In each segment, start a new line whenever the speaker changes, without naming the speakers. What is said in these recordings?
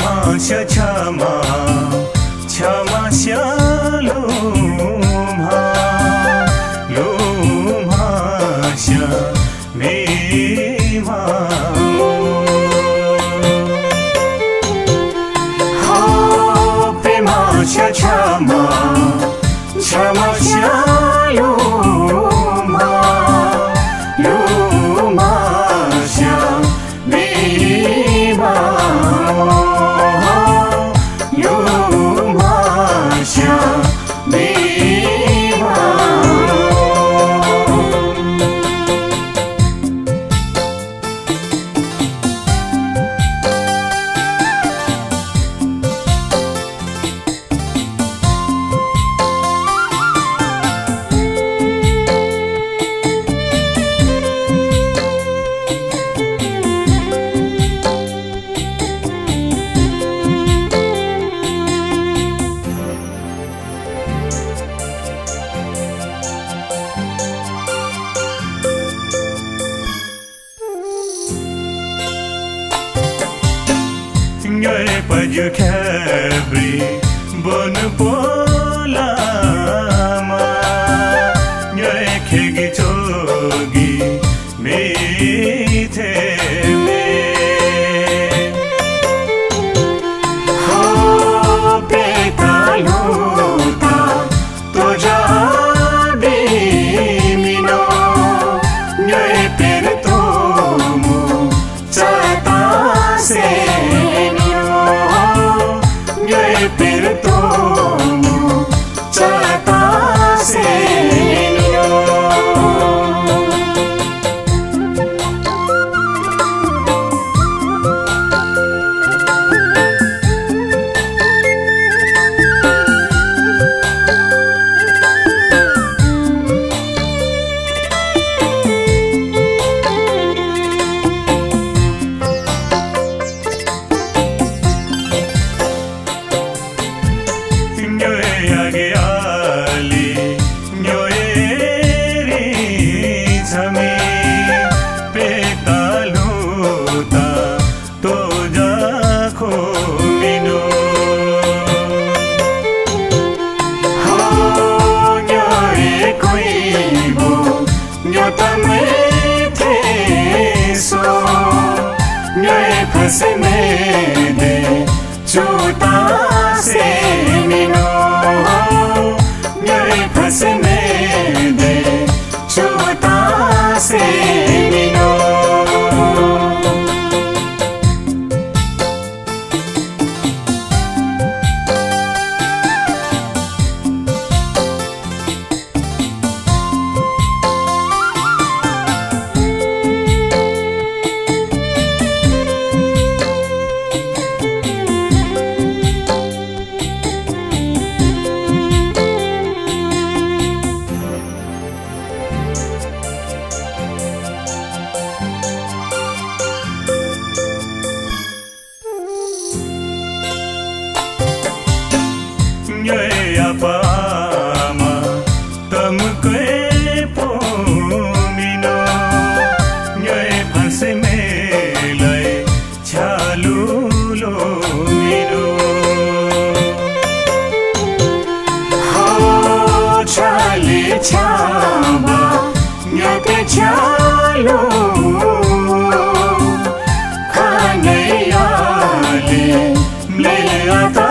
प्रेमाच्या क्षमा क्षमाच्या लोमाच्या मेमा हो प्रेमाच्या क्षमा क्षमाच्या लोमाच्या मेमा लोमाच्या मेमा Nhớ paju khabri bon polama nhớ khegi chogi me the me ho pekaluta toja be mino nhớ per tomu chata se से में दे चूता से मिनो मेरे फंस में दे चूता से मिनो Apama tamke pomino nyoe phase melai chalulo mino ho chale chaba nyote chalu khanayale mleata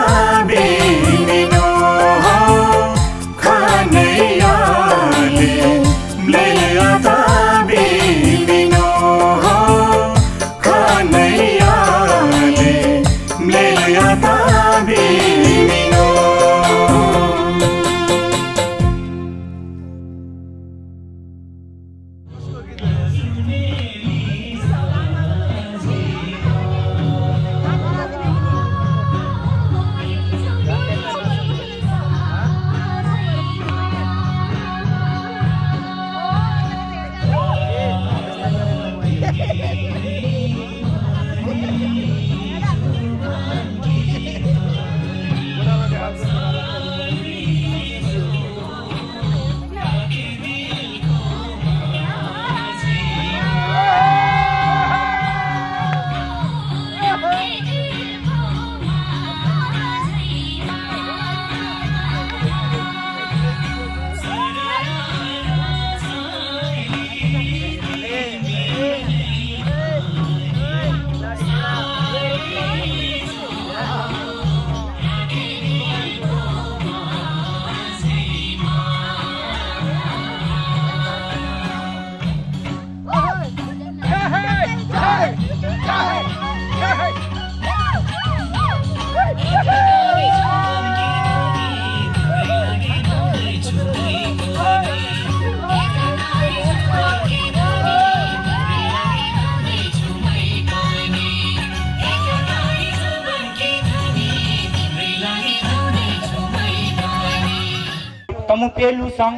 तमुपेलु सङ्घ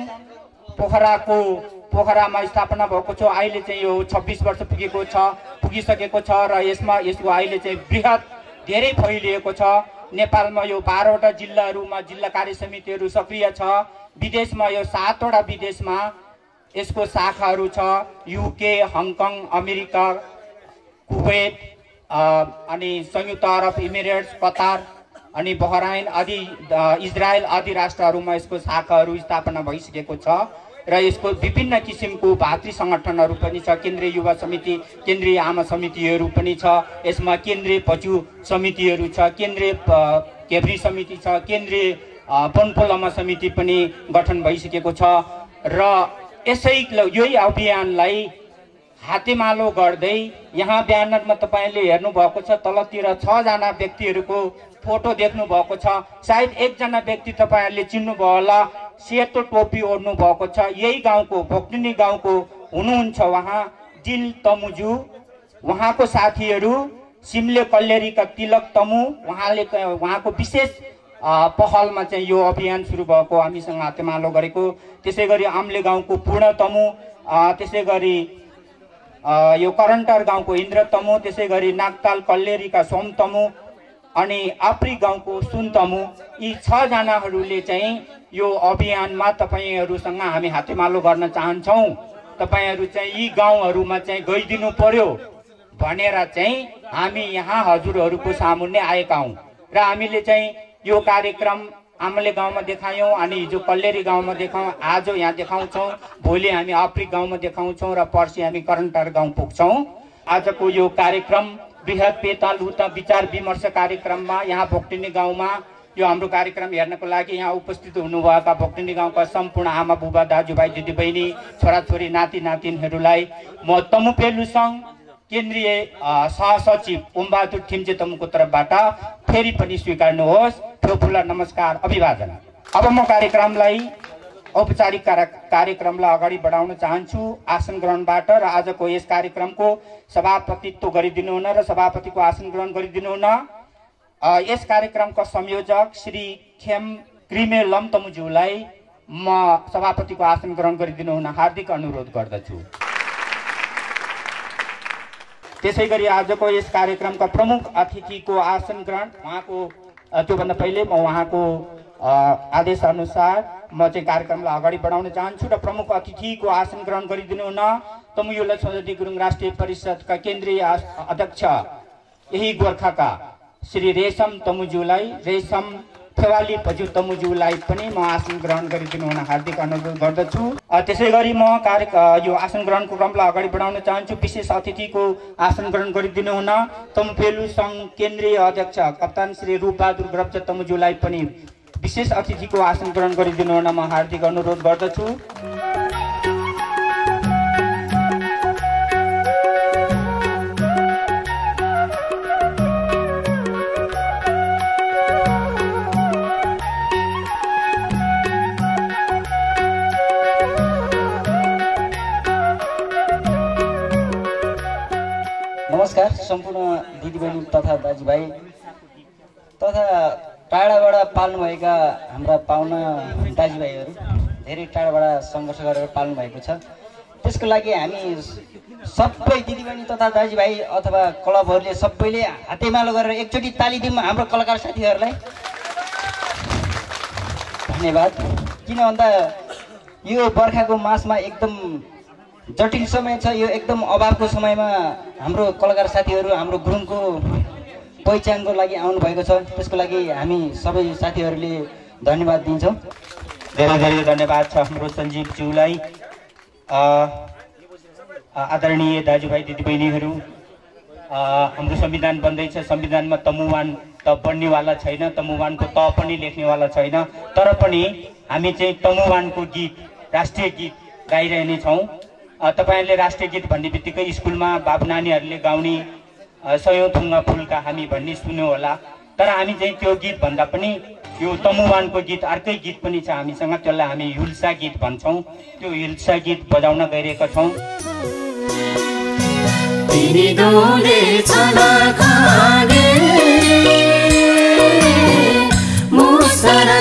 पोखरामा स्थापना भएको छ। अहिले चाहिँ यो 26 वर्ष पुगिसकेको छ र यसको अहिले चाहिँ बृहत धेरै फैलिएको छ। नेपालमा यो 12वटा जिल्लाहरूमा जिल्ला कार्य समितिहरू सक्रिय छ। विदेशमा यो 7वटा विदेशमा यसको शाखाहरू छ। युके, हङकङ, अमेरिका, कुवेत अनि संयुक्त अरब इमिरेट्स, कतार अनि बहराइन आदि इजरायल आदि राष्ट्रहरूमा यसको शाखाहरू स्थापना भइसकेको छ र यसको विभिन्न किसिमको भातृ सङ्गठनहरू पनि छ। केन्द्रीय युवा समिति, केन्द्रीय आमा समितिहरू पनि छ। यसमा केन्द्रीय पशु समितिहरू छ, केन्द्रीय केभ्री समिति छ, केन्द्रीय वनपोलमा समिति पनि गठन भइसकेको छ र यही अभियानलाई हातेमालो गर्दै यहाँ ब्यानरमा तपाईँले हेर्नु भएको छ तलतिर 6 जना व्यक्तिहरूको फोटो देख्नु भएको छ। सायद एकजना व्यक्ति तपाईँहरूले चिन्नुभयो होला, सेतो टोपी ओढ्नु भएको छ। यही गाउँको भोक्टिनी गाउँको हुनुहुन्छ उहाँ दिल तमुजु। उहाँको साथीहरू सिमले कल्लेरीका तिलक तमु, उहाँको विशेष पहलमा चाहिँ यो अभियान सुरु भएको हामीसँग हातेमालो गरेको। त्यसै गरी आम्ले गाउँको पूर्ण तमु, त्यसै गरी यो करन्टर गाउँको इन्द्र तमु, त्यसै गरी नागताल कल्लेरीका सोम तमु अनि आप्री गाउँको सुन तमु। यी 6 जनाहरूले चाहिँ यो अभियानमा तपाईँहरूसँग हामी हातेमालो गर्न चाहन्छौँ। तपाईँहरू चाहिँ यी गाउँहरूमा चाहिँ गइदिनु पर्यो भनेर चाहिँ हामी यहाँ हजुरहरूको सामुन्ने आएका हौँ र हामीले चाहिँ यो कार्यक्रम आमले गाउँमा देखायौँ अनि हिजो कल्लेरी गाउँमा देखाउँ, आज यहाँ देखाउँछौँ, भोलि हामी आप्री गाउँमा देखाउँछौँ र पर्सि हामी करन्टार गाउँ पुग्छौँ। आजको यो कार्यक्रम बृहत पेताल विचार विमर्श कार्यक्रममा यहाँ भोक्टिनी गाउँमा यो हाम्रो कार्यक्रम हेर्नको लागि यहाँ उपस्थित हुनुभएका भोक्टिनी गाउँका सम्पूर्ण आमा बुबा दाजुभाइ दिदीबहिनी छोराछोरी नाति नातिनहरूलाई म तमुपेलु सङ्घ केन्द्रीय सहसचिव ओमबहादुर ठिम्चे तमुको तर्फबाट फेरि पनि स्वीकार्नुहोस्। ठुला नमस्कार, अभिवादन। अब म कार्यक्रमलाई औपचारिक कार्यक्रमलाई अगाडि बढाउन चाहन्छु आसन ग्रहणबाट र आजको यस कार्यक्रमको सभापतित्व गरिदिनु हुन र सभापतिको आसन ग्रहण गरिदिनु हुन यस कार्यक्रमका संयोजक श्री खेम क्रिमे लम्तमुज्यूलाई म सभापतिको आसन ग्रहण गरिदिनु हुन हार्दिक अनुरोध गर्दछु। त्यसै गरी आजको यस कार्यक्रमका प्रमुख अतिथिको आसन ग्रहण उहाँको त्योभन्दा पहिले म उहाँको आदेश अनुसार म चाहिँ कार्यक्रमलाई अगाडि बढाउन चाहन्छु र प्रमुख अतिथिको आसन ग्रहण गरिदिनु हुन तमुयुला छोजदी गुरुङ राष्ट्रिय परिषदका केन्द्रीय अध्यक्ष यही गोर्खाका श्री रेशम तमुज्यूलाई, रेशम फेवाली पजु तमुज्यूलाई पनि म आसन ग्रहण गरिदिनु हुन हार्दिक अनुरोध गर्दछु। त्यसै गरी म यो आसन ग्रहणको क्रमलाई अगाडि बढाउन चाहन्छु। विशेष अतिथिको आसन ग्रहण गरिदिनु हुन तमुपेलु सङ्घ केन्द्रीय अध्यक्ष कप्तान श्री रूपबहादुर ग्रब्ज तमुज्यूलाई पनि विशेष अतिथिको आसन ग्रहण गरिदिनु हुन म हार्दिक अनुरोध गर्दछु।
नमस्कार सम्पूर्ण दिदीबहिनी तथा दाजुभाइ तथा टाढाबाट पाल्नुभएका हाम्रा पाहुना दाजुभाइहरू धेरै टाढाबाट सङ्घर्ष गरेर पाल्नु भएको छ। त्यसको लागि हामी सबै दिदीबहिनी तथा दाजुभाइ अथवा क्लबहरूले सबैले हातेमालो गरेर एकचोटि ताली दिउँ हाम्रो कलाकार साथीहरूलाई। धन्यवाद। किन भन्दा यो बर्खाको मासमा एकदम जटिल समय छ, यो एकदम अभावको समयमा हाम्रो कलाकार साथीहरू हाम्रो गुरुङको पहिचानको लागि आउनु भएको छ। त्यसको लागि हामी सबै साथीहरूले धन्यवाद दिन्छौँ।
धेरै धेरै धन्यवाद छ हाम्रो सञ्जीवज्यूलाई। आदरणीय दाजुभाइ दिदीबहिनीहरू, हाम्रो संविधान बन्दैछ। संविधानमा तमुवान त बन्नेवाला छैन, तमुवानको त पनि लेख्नेवाला छैन, तर पनि हामी चाहिँ तमुवानको गीत, राष्ट्रिय गीत गाइरहने छौँ। तपाईँहरूले राष्ट्रिय गीत भन्ने बित्तिकै स्कुलमा बाबु नानीहरूले गाउने सयौँ थुङ्गा फुलका हामी भन्ने सुन्यो होला, तर हामी चाहिँ त्यो गीत भन्दा पनि यो तमुवानको गीत अर्कै गीत पनि छ हामीसँग, त्यसलाई हामी हिल्सा गीत भन्छौँ। त्यो हिल्सा गीत बजाउन गइरहेका छौँ।
मुसरा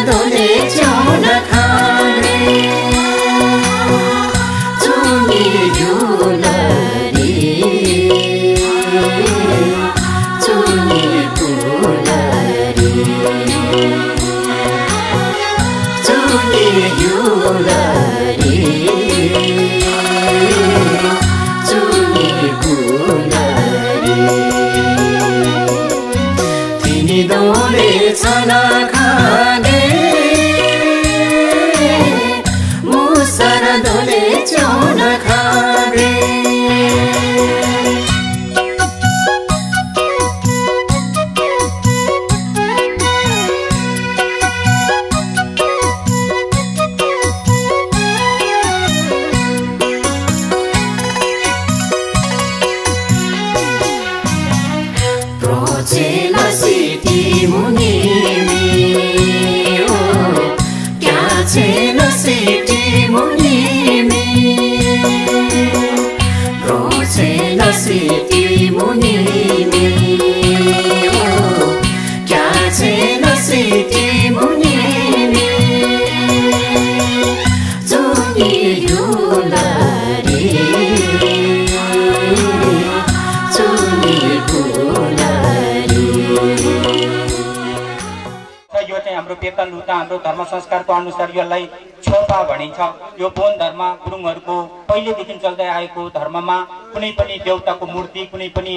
हाम्रो धर्म संस्कारको अनुसार यसलाई छोपा भनिन्छ। यो बोन धर्म गुरुङहरूको पहिलेदेखि चल्दै आएको धर्ममा कुनै पनि देवताको मूर्ति कुनै पनि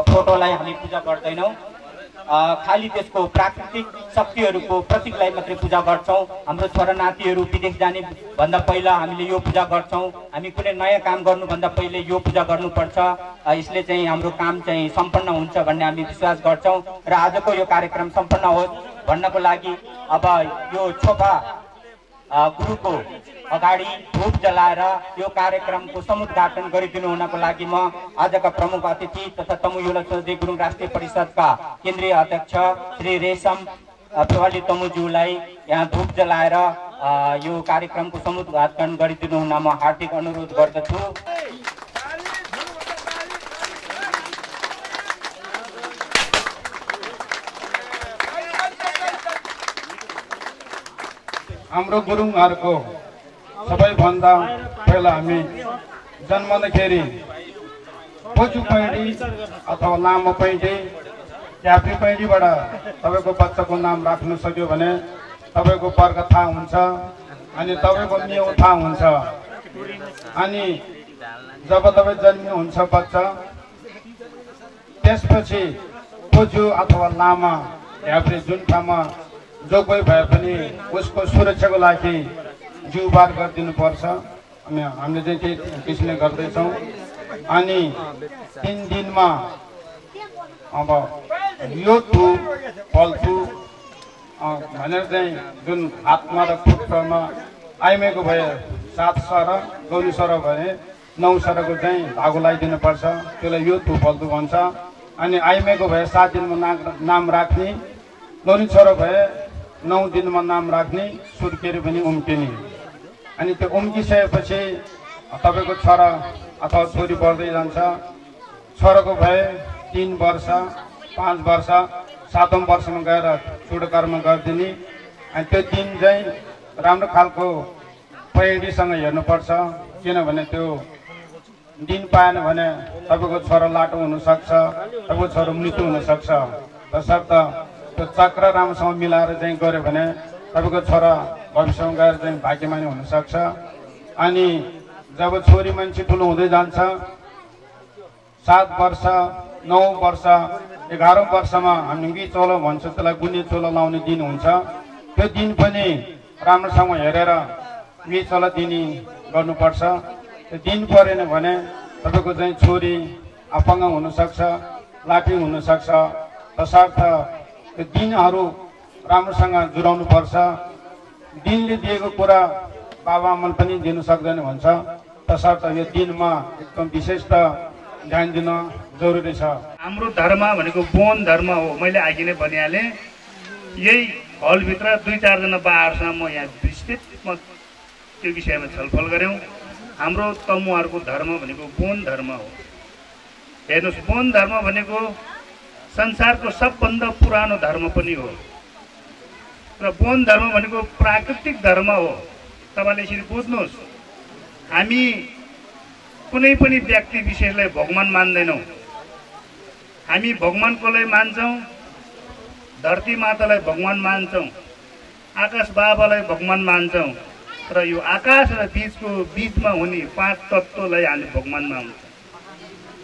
फोटोलाई हामी पूजा गर्दैनौँ। खाली त्यसको प्राकृतिक शक्तिहरूको प्रतीकलाई मात्रै पूजा गर्छौँ। हाम्रो छोरा नातिहरू विदेश जाने भन्दा पहिला हामीले यो पूजा गर्छौँ। हामी कुनै नयाँ काम गर्नुभन्दा पहिले यो पूजा गर्नुपर्छ। यसले चाहिँ हाम्रो काम चाहिँ सम्पन्न हुन्छ भन्ने हामी विश्वास गर्छौँ र आजको यो कार्यक्रम सम्पन्न होस् भन्नको लागि अब यो छोपा गुरुको अगाडि धूप जलाएर यो कार्यक्रमको समुद्घाटन गरिदिनु हुनको लागि म आजका प्रमुख अतिथि तथा तमु युवा चौधरी गुरुङ राष्ट्रिय परिषदका केन्द्रीय अध्यक्ष श्री रेशम फेवाली तमुज्यूलाई यहाँ धूप जलाएर यो कार्यक्रमको समुद्घाटन गरिदिनु हुन म हार्दिक अनुरोध गर्दछु।
हाम्रो गुरुङहरूको सबैभन्दा पहिला हामी जन्मदाखेरि पोचु पैँडी अथवा लामो पैँडी क्याप्री पैँडीबाट तपाईँको बच्चाको नाम राख्नु सक्यो भने तपाईँको वर्ग थाहा हुन्छ अनि तपाईँको मेउ थाहा हुन्छ। अनि जब तपाईँ जन्मिनुहुन्छ बच्चा त्यसपछि पोचु अथवा लामा क्याप्री जुन ठाउँमा जो कोही भए पनि उसको सुरक्षाको लागि जिउ बार गरिदिनु पर्छ। हामीले चाहिँ त्यही किसिमले गर्दैछौँ। अनि 3 दिनमा अब यो थु फल्थु भनेर चाहिँ जुन हातमा र खुट्टामा आइमेको भए 7 सर गौरी सर भने 9 सरको चाहिँ धागो लगाइदिनु पर्छ। त्यसलाई यो थु फल्थु भन्छ। अनि आइमेको भए 7 दिनमा नाम राख्ने, गौरी सर भए 9 दिनमा नाम राख्ने, सुर्केरी पनि उम्किने। अनि त्यो उम्किसकेपछि तपाईँको छोरा अथवा छोरी बढ्दै जान्छ। छोराको भए 3 वर्ष 5 वर्ष 7औं वर्षमा गएर चुडकर्म गरिदिने। अनि त्यो दिन चाहिँ राम्रो खालको पैँडीसँग हेर्नुपर्छ, किनभने त्यो दिन पाएन भने तपाईँको छोरा लाटो हुनसक्छ, तपाईँको छोरा मृत्यु हुनसक्छ। तसर्थ त्यो चक्र राम्रोसँग मिलाएर चाहिँ गऱ्यो भने तपाईँको छोरा भविष्यमा गएर चाहिँ भाग्यमानी हुनसक्छ। अनि जब छोरी मान्छे ठुलो हुँदै जान्छ 7 वर्ष 9 वर्ष 11औं वर्षमा हामी विचोलो भन्छ, त्यसलाई गुन्ने चोलो लाउने दिन हुन्छ। त्यो दिन पनि राम्रोसँग हेरेर विचोलो दिने गर्नुपर्छ। त्यो दिन परेन भने तपाईँको चाहिँ छोरी अपाङ्ग हुनसक्छ, लाठी हुनसक्छ। तसर्थ त्यो दिनहरू राम्रोसँग जुराउनु पर्छ। दिनले दिएको कुरा बाबा आमाले पनि दिनु सक्दैन भन्छ। तसर्थ यो दिनमा एकदम विशेष ध्यान दिन जरुरी छ।
हाम्रो धर्म भनेको बोन धर्म हो। मैले अघि नै भनिहालेँ। यही हलभित्र 2-4 जना बाहरूसँग म यहाँ विस्तृतमा त्यो विषयमा छलफल गऱ्यौँ। हाम्रो तमुहरूको धर्म भनेको बोन धर्म हो। हेर्नुहोस्, बोन धर्म भनेको संसारको सबभन्दा पुरानो धर्म पनि हो र बोन धर्म भनेको प्राकृतिक धर्म हो। तपाईँले यसरी बुझ्नुहोस्, हामी कुनै पनि व्यक्ति विशेषलाई भगवान मान्दैनौँ। हामी भगवान कसलाई मान्छौँ? धरती मातालाई भगवान मान्छौँ, आकाश बाबालाई भगवान मान्छौँ, र यो आकाश र बीचमा हुने 5 तत्त्वलाई हामीले भगवान मान्छौँ।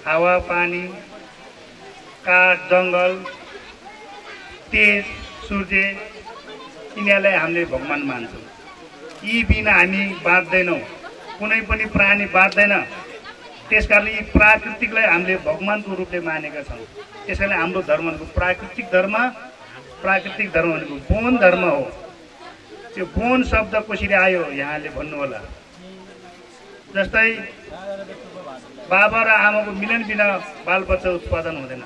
हावा, पानी, काठ, जङ्गल, तेज, सूर्य, यिनीहरूलाई हामीले भगवान मान्छौँ। यी बिना हामी बाँच्दैनौँ, कुनै पनि प्राणी बाँच्दैन। त्यसकारणले यी प्राकृतिकलाई हामीले भगवानको रूपले मानेका छौँ। त्यसैले हाम्रो धर्म भनेको प्राकृतिक धर्म भनेको बोन धर्म हो। त्यो बोन शब्द कसरी आयो यहाँले भन्नु होला। जस्तै बाबा र आमाको मिलन बिना बालबच्चा उत्पादन हुँदैन।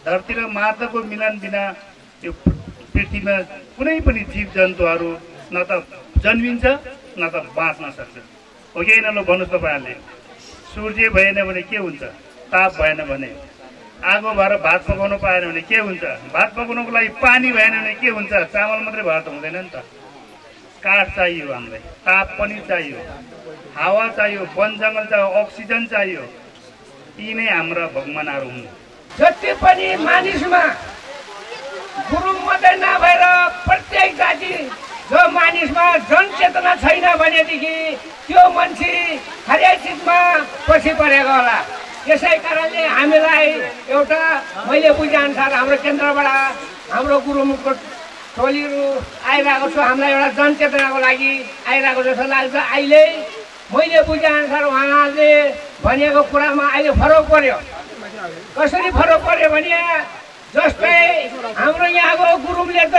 धरती र माताको मिलन बिना यो पृथ्वीमा कुनै पनि जीव जन्तुहरू न त जन्मिन्छ न त बाँच्न सक्छ। हो कि होइन? ल भन्नुहोस् तपाईँहरूले। सूर्य भएन भने के हुन्छ? ताप भएन भने, आगो भएर भात पकाउनु पाएन भने के हुन्छ? भात पकाउनुको लागि पानी भएन भने के हुन्छ? चामल मात्रै भएर त हुँदैन नि त। काठ चाहियो हामीलाई, ताप पनि चाहियो, हावा चाहियो, वन जङ्गल चाहियो, अक्सिजन चाहियो। यी नै हाम्रा भगवानहरू हुन्।
जति पनि मानिसमा गुरुङ मात्रै नभएर प्रत्येक जाति जो मानिसमा जनचेतना छैन भनेदेखि त्यो मान्छे हरेक चिजमा पछि परेको होला। यसै कारणले हामीलाई एउटा मैले बुझेअनुसार हाम्रो केन्द्रबाट हाम्रो गुरुङको टोलीहरू आइरहेको छ। हामीलाई एउटा जनचेतनाको लागि आइरहेको जस्तो लाग्छ। अहिले मैले बुझेअनुसार उहाँले भनेको कुरामा अहिले फरक पर्यो। कसरी फरक पर्यो भने जस्तै हाम्रो यहाँको गुरुङले त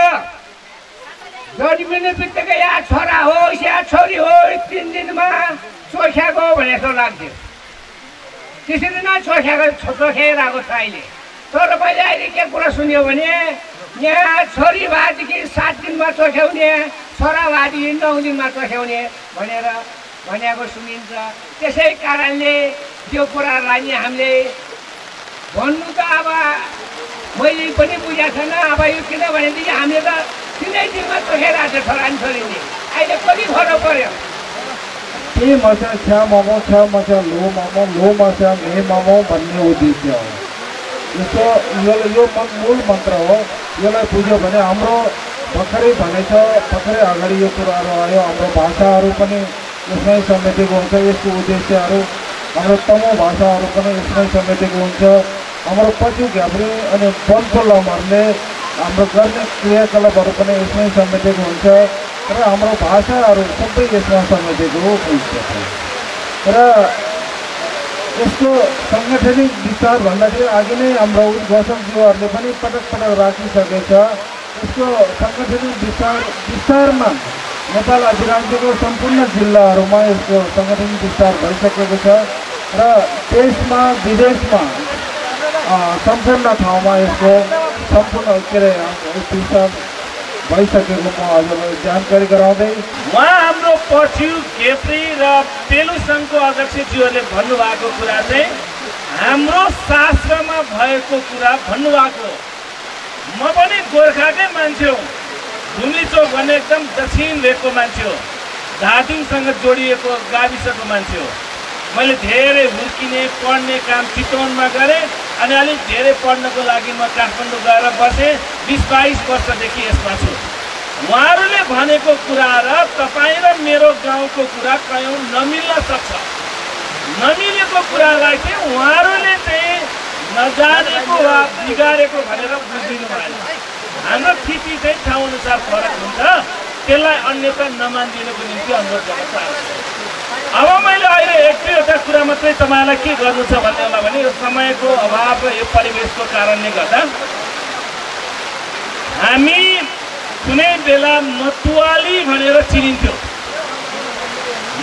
जन्मिने बित्तिकै या छोरा होस् या छोरी हो 3 दिनमा चोख्याएको भने जस्तो लाग्थ्यो। त्यसरी नै चोख्याइरहेको छ अहिले। तर मैले अहिले के कुरा सुन्यो भने यहाँ छोरी भएदेखि 7 दिनमा चोख्याउने, छोरा भएदेखि 9 दिनमा चोख्याउने भनेर भनेको सुनिन्छ। त्यसै कारणले त्यो कुरालाई नि हामीले भन्नु त अब मैले पनि बुझेको छैन। अब यो किनभनेदेखि हामीले त 3 दिनमा चोखेरहेको छ छोरा नि छोरीले। अहिले कति फरक पर्यो।
के मचा छ्या मोमो छ मचा लो मोमो लो मचा मे मोमो भन्ने उद्देश्य हो। यस्तो यो मूल मन्त्र हो। यसलाई बुझ्यो भने हाम्रो भर्खरै भनेछ, भर्खरै अगाडि यो कुराहरू आयो। हाम्रो भाषाहरू पनि यसमै समेटेको हुन्छ। यसको उद्देश्यहरू हाम्रो तमो भाषाहरू पनि यसमै समेटेको हुन्छ। हाम्रो पछि घ्याब्री अनि वनको लमहरूले हाम्रो गर्ने क्रियाकलापहरू पनि यसमै समेटेको हुन्छ र हाम्रो भाषाहरू सबै यसमा समेटेको हुन्छ। र यसको साङ्गठनिक विस्तार भन्दाखेरि अघि नै हाम्रो उद्घोषकज्यूहरूले पनि पटक पटक राखिसकेको छ। यसको साङ्गठनिक विस्तारमा नेपाल अधिराज्यको सम्पूर्ण जिल्लाहरूमा यसको साङ्गठनिक विस्तार भइसकेको छ र देशमा विदेशमा सम्पूर्ण ठाउँमा यसको सम्पूर्ण विस्तार भइसकेको म हजुरलाई जानकारी गराउँदै
उहाँ हाम्रो पर्च्यु घेप्री र पेलु सङ्घको अध्यक्षज्यूहरूले भन्नुभएको कुरा चाहिँ हाम्रो शास्त्रमा भएको कुरा भन्नुभएको। म पनि गोर्खाकै मान्छे हो। धुम्लीचोक भन्ने एकदम दक्षिण भेगको मान्छे हो। धादिङसँग जोडिएको गाविसको मान्छे हो। मैले धेरै हुर्किने पढ्ने काम चितवनमा गरेँ अनि अलिक धेरै पढ्नको लागि म काठमाडौँ गएर बसेँ। 20-22 वर्षदेखि यसमा छु। उहाँहरूले भनेको कुरा र तपाईँ र मेरो गाउँको कुरा कयौँ नमिल्न सक्छ। नमिलेको कुरालाई चाहिँ उहाँहरूले चाहिँ नजानेको वा बिगारेको भनेर बुझिदिनु भएन। हाम्रो स्थिति चाहिँ ठाउँअनुसार फरक हुन्छ। त्यसलाई अन्यथा नमानिदिनुको निम्ति अनुरोध गर्न चाहन्छु। अब मैले अहिले 1-2वटा कुरा मात्रै तपाईँलाई के गर्नु छ भन्ने होला भने यो समयको अभाव र यो परिवेशको कारणले गर्दा हामी कुनै बेला मतुवाली भनेर चिनिन्थ्यो।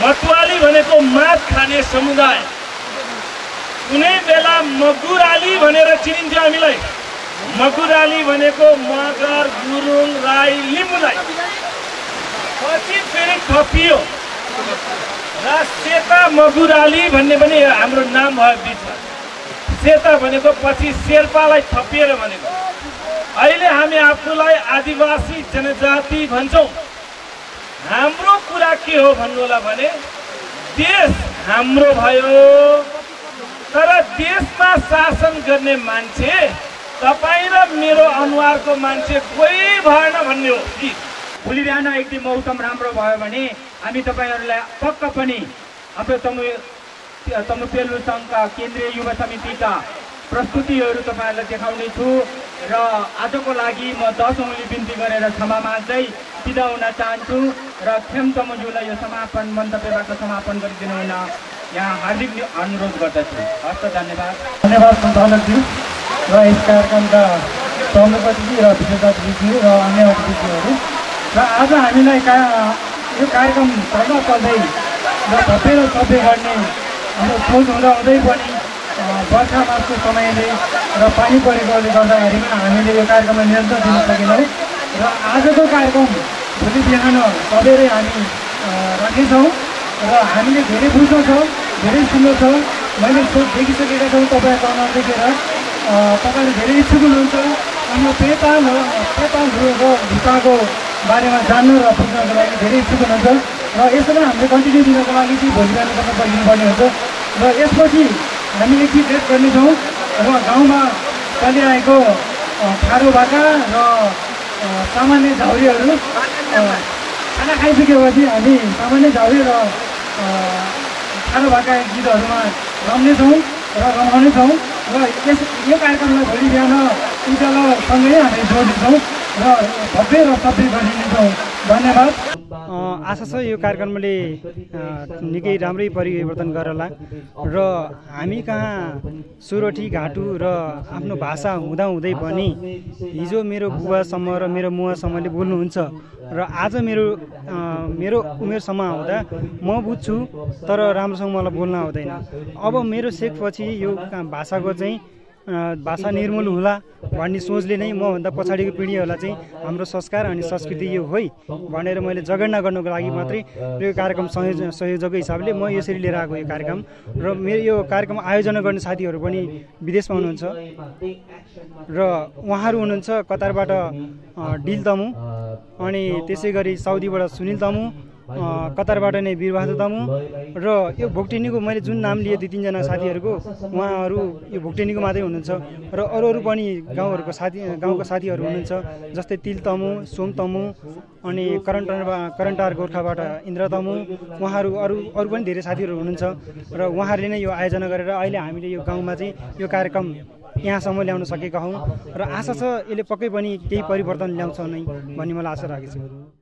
मतुवाली भनेको मात खाने समुदाय। कुनै बेला मगुराली भनेर चिनिन्थ्यो हामीलाई। मगुराली भनेको मगर, गुरुङ, राई, लिम्बूलाई। पछि फेरि थपियो र सेता मगुराली भन्ने पनि हाम्रो नाम भयो बिचमा। सेता भनेको पछि शेर्पालाई थपिएर भनेको। अहिले हामी आफूलाई आदिवासी जनजाति भन्छौँ। हाम्रो कुरा के हो भन्नु होला भने देश हाम्रो भयो तर देशमा शासन गर्ने मान्छे तपाईँ र मेरो अनुहारको मान्छे कोही भएन भन्ने हो।
भोलि बिहान यदि मौसम राम्रो भयो भने हामी तपाईँहरूलाई पक्का पनि हाम्रो तमु पेल्नु सङ्घका केन्द्रीय युवा समितिका प्रस्तुतिहरू तपाईँहरूलाई देखाउने छु र आजको लागि म 10 औँली बिन्ती गरेर क्षमा माग्दै बिदा हुन चाहन्छु र खेम तमुजुलाई यो समापन मन्तव्यबाट समापन गरिदिनु हुन यहाँ हार्दिक अनुरोध गर्दछु। हस्त धन्यवाद।
धन्यवाद सञ्चालकज्यू र यस कार्यक्रमका प्रमुखजी र विशेषज्ञज्यू र अन्य अतिथिहरू र आज हामीलाई यो कार्यक्रम चल्दै र भव्य र सभ्य गर्ने हाम्रो सोच हुँदाहुँदै पनि वर्षा मासको समयले र पानी परेकोले गर्दाखेरिमा हामीले यो कार्यक्रमलाई नियन्त्रण दिन सकेनौँ र आजको कार्यक्रम भोलि बिहान सबेरै हामी राख्नेछौँ र हामीले धेरै बुझ्नु छ, धेरै सुन्नु छ। मैले देखिसकेका छौँ तपाईँहरूको अनुहार देखेर तपाईँहरू धेरै इच्छुक हुनुहुन्छ हाम्रो पेतालहरूको भित्ताको बारेमा जान्नु र बुझ्नको लागि धेरै इच्छुक हुनुहुन्छ र यसलाई हामीले कन्टिन्यू दिनको लागि चाहिँ भोलि बिहान तपाईँ पर्खिनुपर्ने हुन्छ र यसपछि हामी एकछिन रेस्ट गर्नेछौँ र गाउँमा चलिआएको खारो भाका र सामान्य झाउरीहरू खाना खाइसकेपछि हामी सामान्य झाउरी र खारो भाका गीतहरूमा रम्नेछौँ र रमाउनेछौँ र यो कार्यक्रमलाई भोलि बिहान उज्यालोसँगै हामी जोड्नेछौँ र भव्य र सभ्य गरिनेछौँ। धन्यवाद।
आशा छ यो कार्यक्रमले निकै राम्रै परिवर्तन गरला र हामी कहाँ सोरठी घाटु र आफ्नो भाषा हुँदाहुँदै पनि हिजो मेरो बुवासम्म र मेरो मुवासम्मले बोल्नुहुन्छ र आज मेरो उमेरसम्म आउँदा म बुझ्छु तर राम्रोसँग मलाई बोल्न आउँदैन। अब मेरो सेकपछि यो भाषाको चाहिँ भाषा निर्मूल होला भन्ने सोचले नै मभन्दा पछाडिको पिँढीहरूलाई चाहिँ हाम्रो संस्कार अनि संस्कृति यो हो भनेर मैले जगेर्ना गर्नको लागि मात्रै यो कार्यक्रम संयोजकको हिसाबले म यसरी लिएर आएको यो कार्यक्रम र मेरो यो कार्यक्रम आयोजना गर्ने साथीहरू पनि विदेशमा हुनुहुन्छ र उहाँहरू हुनुहुन्छ कतारबाट डिल तमु अनि त्यसै गरी साउदीबाट सुनिल तमु, कतारबाट नै वीरबहादुर तमु र यो भोक्टेनीको मैले जुन नाम लिए 2-3 जना साथीहरूको उहाँहरू यो भोक्टेनीको मात्रै हुनुहुन्छ र अरू पनि गाउँका साथीहरू हुनुहुन्छ जस्तै तिल तमु, सोम तमु अनि करन्टार गोर्खाबाट इन्द्र तमु उहाँहरू अरू पनि धेरै साथीहरू हुनुहुन्छ र उहाँहरूले नै यो आयोजना गरेर अहिले हामीले यो गाउँमा चाहिँ यो कार्यक्रम यहाँसम्म ल्याउन सकेका हौँ र आशा छ यसले पक्कै पनि केही परिवर्तन ल्याउँछ नै भन्ने मलाई आशा राखेको छु।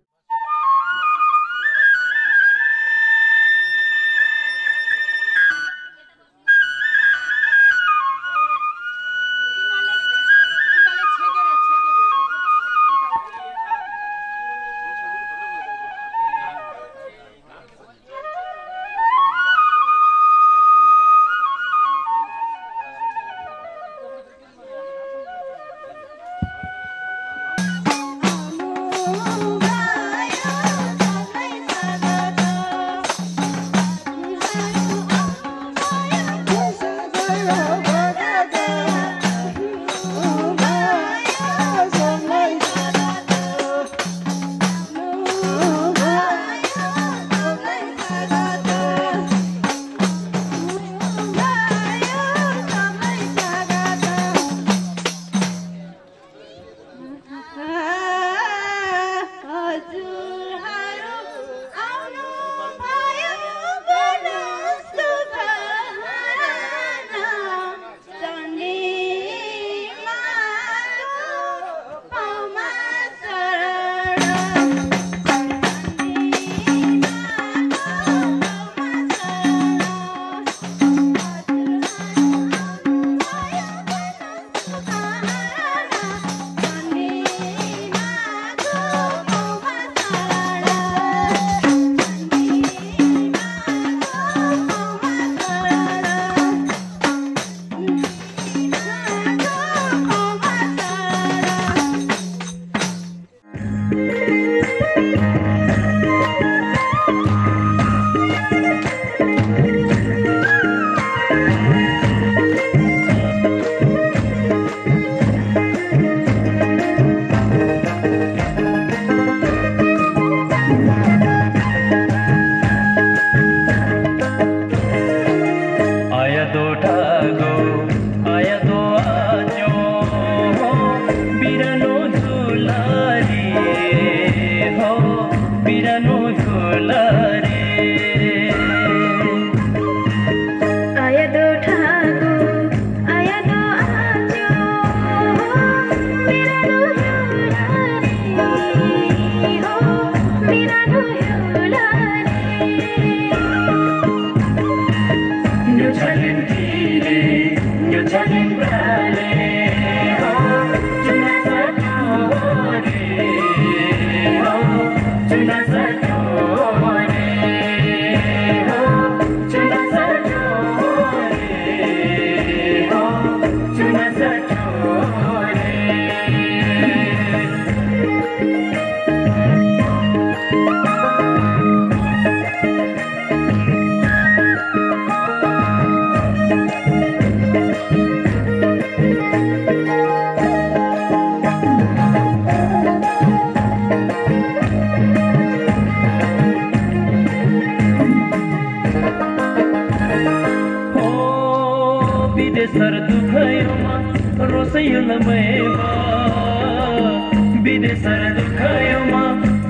विदेशर दुखायोमा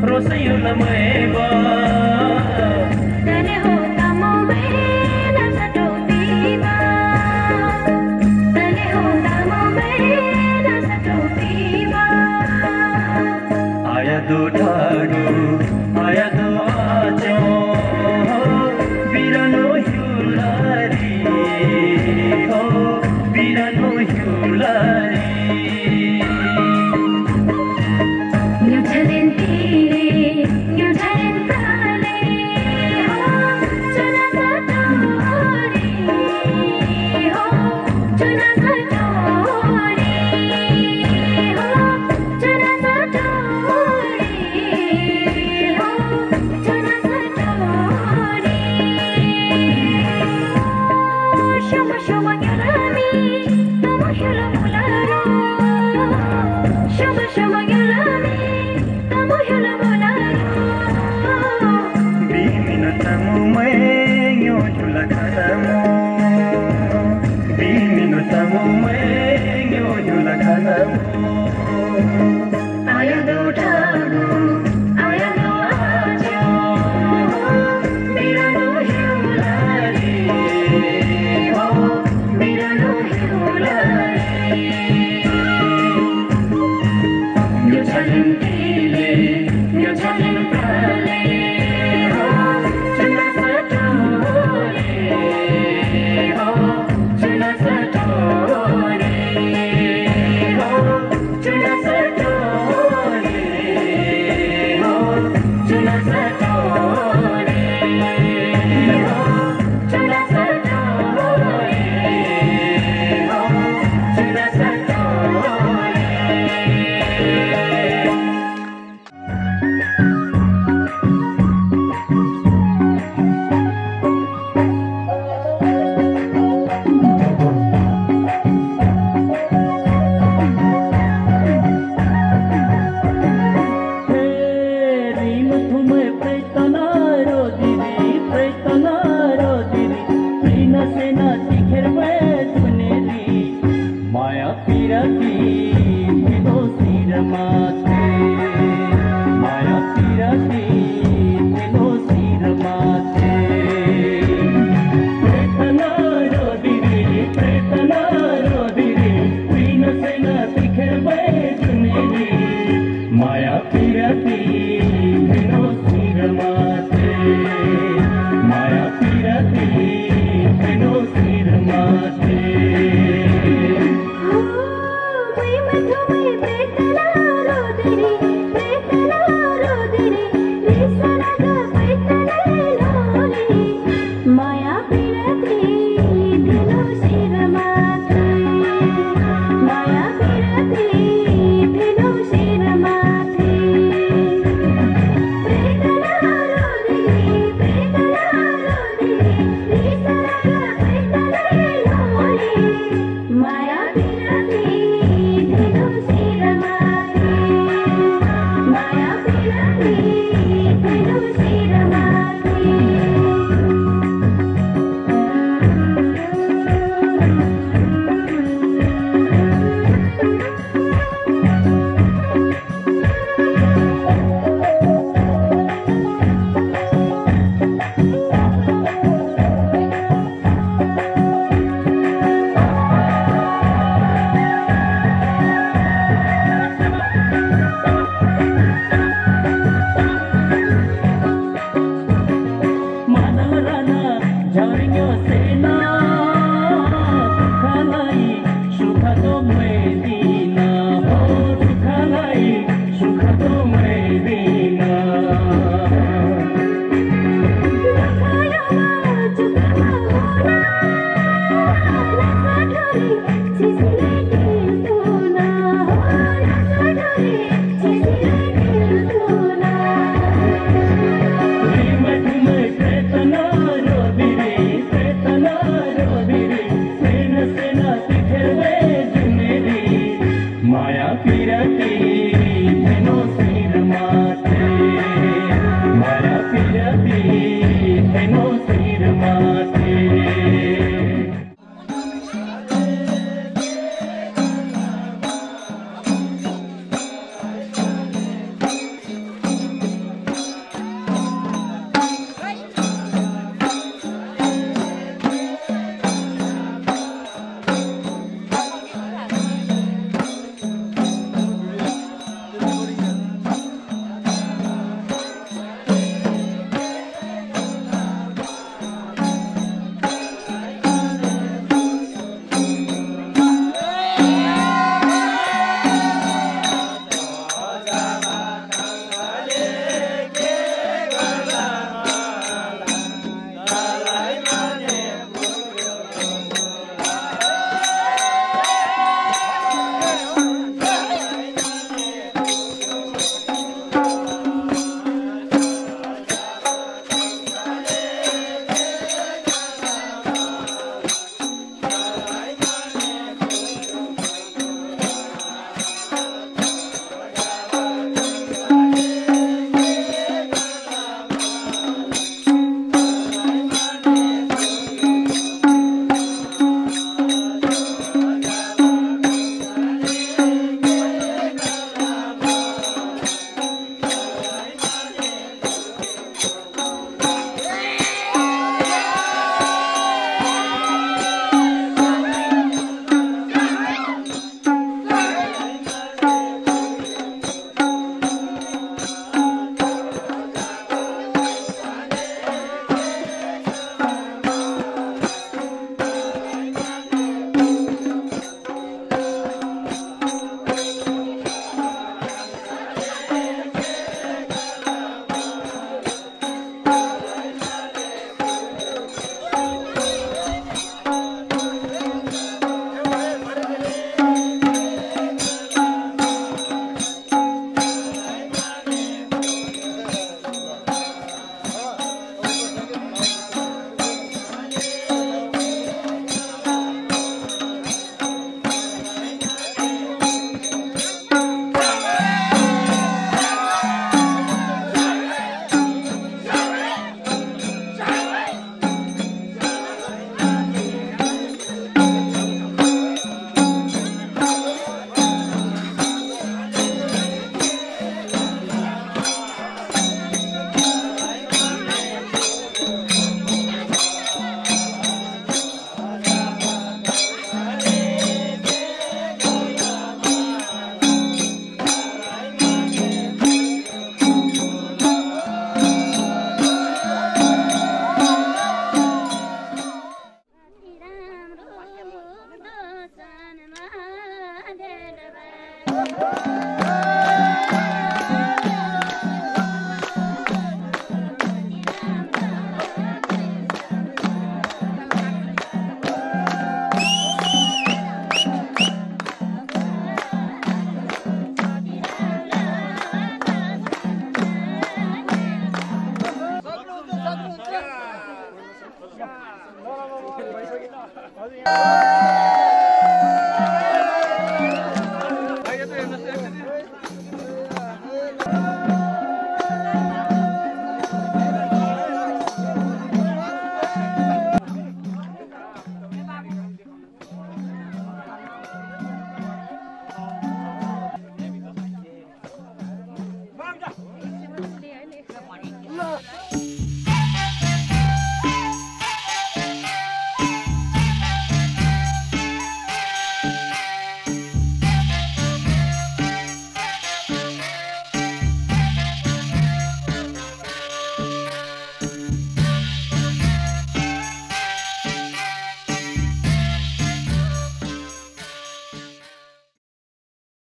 रोसैयो लमैबा
तने हो तमो में न सटोतीबा तने हो तमो में न सटोतीबा
आया दो ठाडो आया दो आचो बिरानो हिउलारी हो बिरानो हिउलारी Maya Pirati